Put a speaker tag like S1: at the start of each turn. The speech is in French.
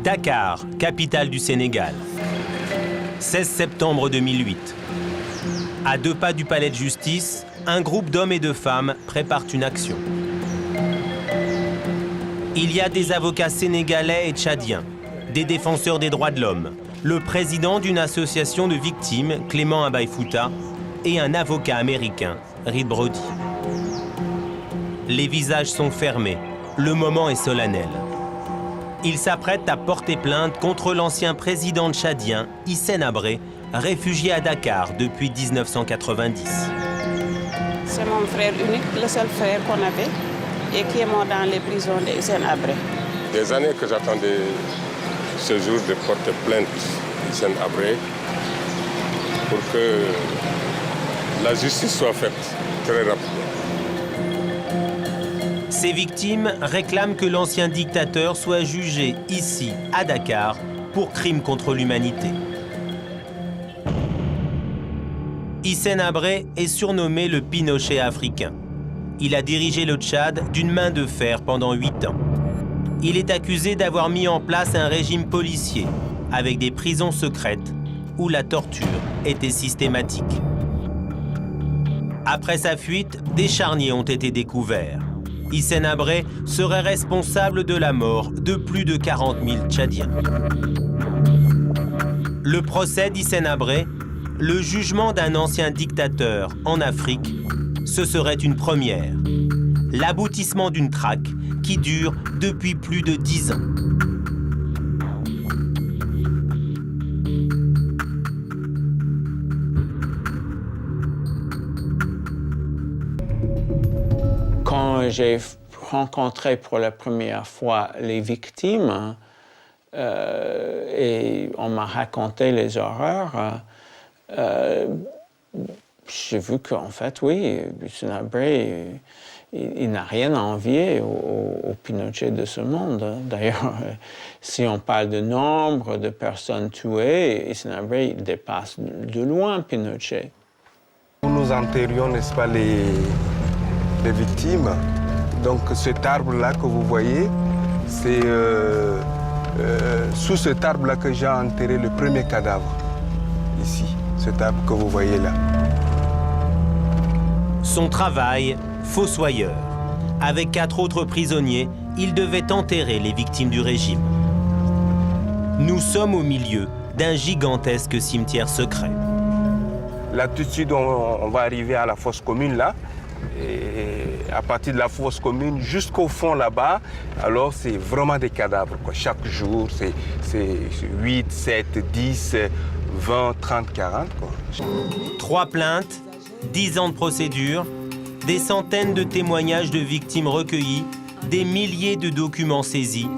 S1: Dakar, capitale du Sénégal. 16 septembre 2008. À 2 pas du palais de justice, un groupe d'hommes et de femmes prépare une action. Il y a des avocats sénégalais et tchadiens, des défenseurs des droits de l'homme, le président d'une association de victimes, Clément Abaye Fouta, et un avocat américain, Reed Brody. Les visages sont fermés, le moment est solennel. Ils s'apprêtent à porter plainte contre l'ancien président tchadien, Hissène Habré, réfugié à Dakar depuis 1990.
S2: C'est mon frère unique, le seul frère qu'on avait, et qui est mort dans les prisons de Hissène Habré.
S3: Des années que j'attendais ce jour de porter plainte Hissène Habré pour que la justice soit faite très rapidement.
S1: Ces victimes réclament que l'ancien dictateur soit jugé ici, à Dakar, pour crimes contre l'humanité. Hissène Habré est surnommé le Pinochet africain. Il a dirigé le Tchad d'une main de fer pendant 8 ans. Il est accusé d'avoir mis en place un régime policier avec des prisons secrètes où la torture était systématique. Après sa fuite, des charniers ont été découverts. Hissène Habré serait responsable de la mort de plus de 40 000 Tchadiens. Le procès d'Hissène Habré, le jugement d'un ancien dictateur en Afrique, ce serait une première. L'aboutissement d'une traque qui dure depuis plus de 10 ans.
S4: Quand j'ai rencontré pour la première fois les victimes et on m'a raconté les horreurs, j'ai vu qu'en fait, oui, Hissène Habré, il n'a rien à envier au Pinochet de ce monde. D'ailleurs, si on parle de nombre de personnes tuées, Hissène Habré il dépasse de loin Pinochet.
S5: Nous enterrions, n'est-ce pas, les victimes. Donc cet arbre-là que vous voyez, c'est sous cet arbre-là que j'ai enterré le premier cadavre, ici, cet arbre que vous voyez là.
S1: Son travail, fossoyeur. Avec 4 autres prisonniers, il devait enterrer les victimes du régime. Nous sommes au milieu d'un gigantesque cimetière secret.
S5: Là, tout de suite, on va arriver à la fosse commune, là. Et à partir de la fosse commune jusqu'au fond là-bas, alors c'est vraiment des cadavres, quoi. Chaque jour, c'est 8, 7, 10, 20, 30, 40. Quoi.
S1: 3 plaintes, 10 ans de procédure, des centaines de témoignages de victimes recueillis, des milliers de documents saisis.